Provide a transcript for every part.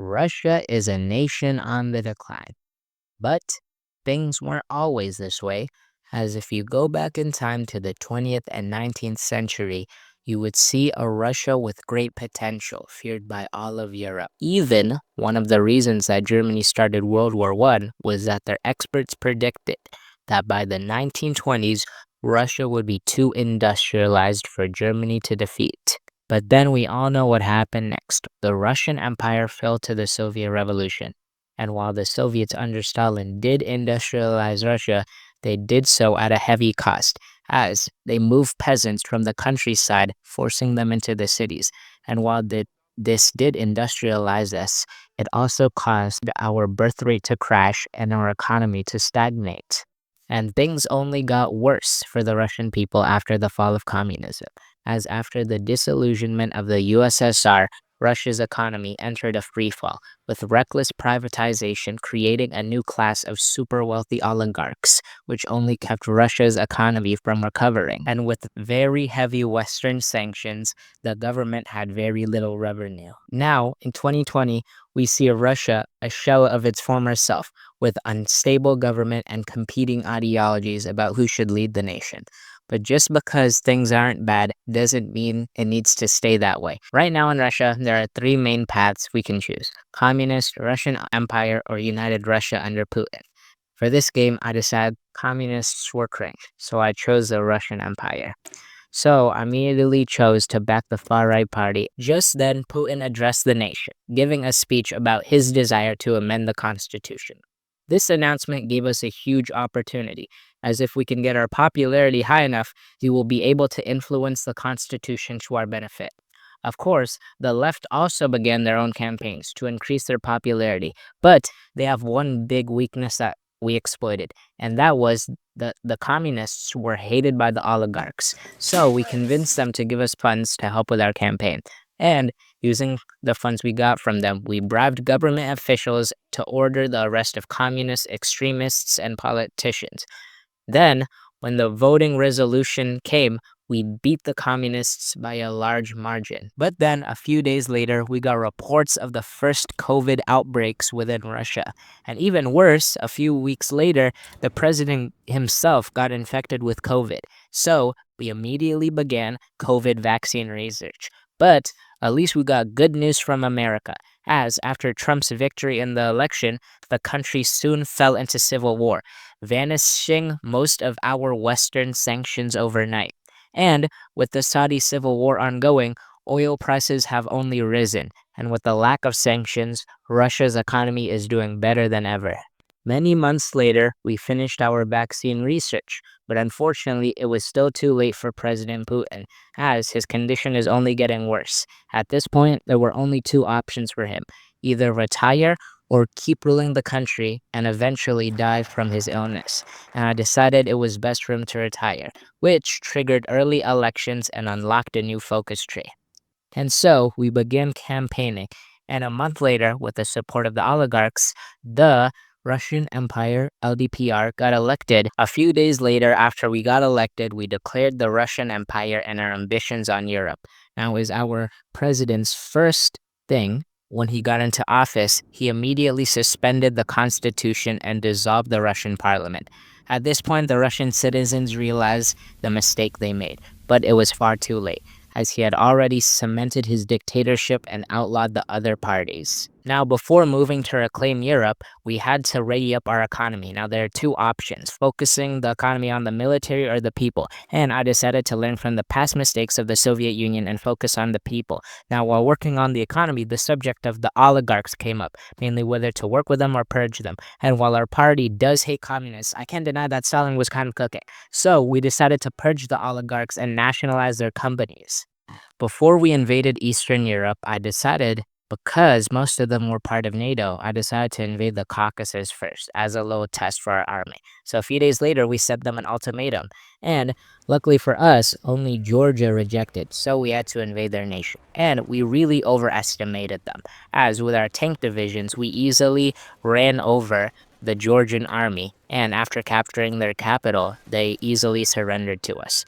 Russia is a nation on the decline. But things weren't always this way, as if you go back in time to the 20th and 19th century, you would see a Russia with great potential, feared by all of Europe. Even one of the reasons that Germany started World War I was that their experts predicted that by the 1920s, Russia would be too industrialized for Germany to defeat. But then we all know what happened next. The Russian Empire fell to the Soviet Revolution. And while the Soviets under Stalin did industrialize Russia, they did so at a heavy cost, as they moved peasants from the countryside, forcing them into the cities. And while this did industrialize us, it also caused our birth rate to crash and our economy to stagnate. And things only got worse for the Russian people after the fall of communism, as after the disillusionment of the USSR, Russia's economy entered a freefall, with reckless privatization creating a new class of super wealthy oligarchs, which only kept Russia's economy from recovering. And with very heavy Western sanctions, the government had very little revenue. Now, in 2020, we see Russia a shell of its former self, with unstable government and competing ideologies about who should lead the nation. But just because things aren't bad doesn't mean it needs to stay that way. Right now in Russia, there are three main paths we can choose: Communist, Russian Empire, or United Russia under Putin. For this game, I decided communists were cringe, so I chose the Russian Empire. So I immediately chose to back the far-right party. Just then, Putin addressed the nation, giving a speech about his desire to amend the constitution. This announcement gave us a huge opportunity, as if we can get our popularity high enough, we will be able to influence the Constitution to our benefit. Of course, the left also began their own campaigns to increase their popularity, but they have one big weakness that we exploited, and that was the communists were hated by the oligarchs. So we convinced them to give us funds to help with our campaign. And using the funds we got from them, we bribed government officials to order the arrest of communist extremists and politicians. Then, when the voting resolution came, we beat the communists by a large margin. But then, a few days later, we got reports of the first COVID outbreaks within Russia. And even worse, a few weeks later, the president himself got infected with COVID. So, we immediately began COVID vaccine research. But at least we got good news from America, as after Trump's victory in the election, the country soon fell into civil war, vanishing most of our Western sanctions overnight. And with the Saudi civil war ongoing, oil prices have only risen, and with the lack of sanctions, Russia's economy is doing better than ever. Many months later, we finished our vaccine research, but unfortunately, it was still too late for President Putin, as his condition is only getting worse. At this point, there were only two options for him: either retire or keep ruling the country and eventually die from his illness. And I decided it was best for him to retire, which triggered early elections and unlocked a new focus tree. And so we began campaigning, and a month later, with the support of the oligarchs, the Russian Empire, LDPR, got elected. A few days later, after we got elected, we declared the Russian Empire and our ambitions on Europe. Now, as our president's first thing, when he got into office, he immediately suspended the constitution and dissolved the Russian parliament. At this point, the Russian citizens realized the mistake they made, but it was far too late, as he had already cemented his dictatorship and outlawed the other parties. Now, before moving to reclaim Europe, we had to ready up our economy. Now, there are two options: focusing the economy on the military or the people. And I decided to learn from the past mistakes of the Soviet Union and focus on the people. Now, while working on the economy, the subject of the oligarchs came up, mainly whether to work with them or purge them. And while our party does hate communists, I can't deny that Stalin was kind of cooking. So we decided to purge the oligarchs and nationalize their companies. Before we invaded Eastern Europe, I decided, because most of them were part of NATO, I decided to invade the Caucasus first as a little test for our army. So a few days later, we sent them an ultimatum. And luckily for us, only Georgia rejected, so we had to invade their nation. And we really overestimated them, as with our tank divisions, we easily ran over the Georgian army, and after capturing their capital, they easily surrendered to us.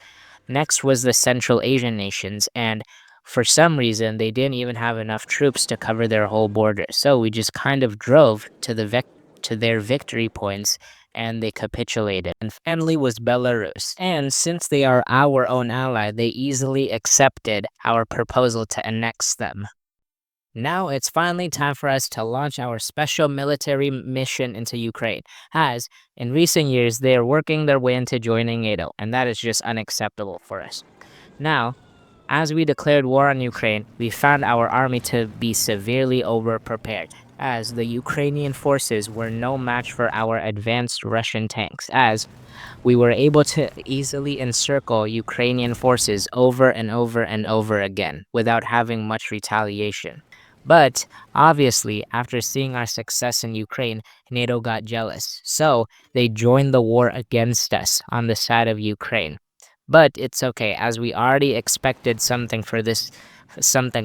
Next was the Central Asian nations, and for some reason, they didn't even have enough troops to cover their whole border. So we just kind of drove to to their victory points and they capitulated. And finally was Belarus. And since they are our own ally, they easily accepted our proposal to annex them. Now it's finally time for us to launch our special military mission into Ukraine, as in recent years they are working their way into joining NATO, and that is just unacceptable for us. Now, as we declared war on Ukraine, we found our army to be severely overprepared, as the Ukrainian forces were no match for our advanced Russian tanks, as we were able to easily encircle Ukrainian forces over and over and over again without having much retaliation. But obviously, after seeing our success in Ukraine, NATO got jealous. So they joined the war against us on the side of Ukraine. But it's okay, as we already expected something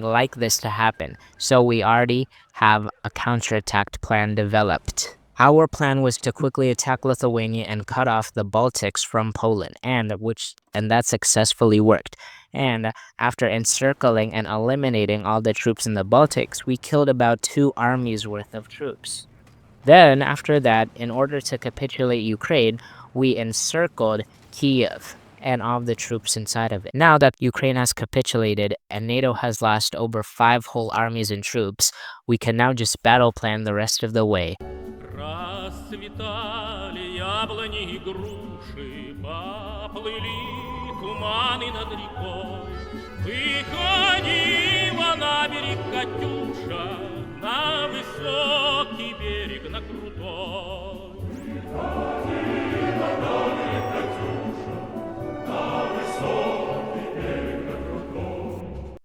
like this to happen. So we already have a counterattack plan developed. Our plan was to quickly attack Lithuania and cut off the Baltics from Poland, and that successfully worked. And after encircling and eliminating all the troops in the Baltics, we killed about 2 armies worth of troops. Then, after that, in order to capitulate Ukraine, we encircled Kiev and all the troops inside of it. Now that Ukraine has capitulated and NATO has lost over 5 whole armies and troops, we can now just battle plan the rest of the way. Расцветали яблони и груши, поплыли туманы над рекой. Выходила на берег Катюша, на высокий берег, на крутой. Выходила на берег Катюша, на высокий берег, на крутой.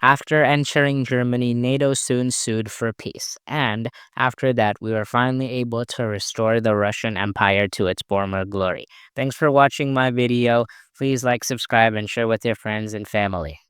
After entering Germany, NATO soon sued for peace, and after that, we were finally able to restore the Russian Empire to its former glory. Thanks for watching my video. Please like, subscribe, and share with your friends and family.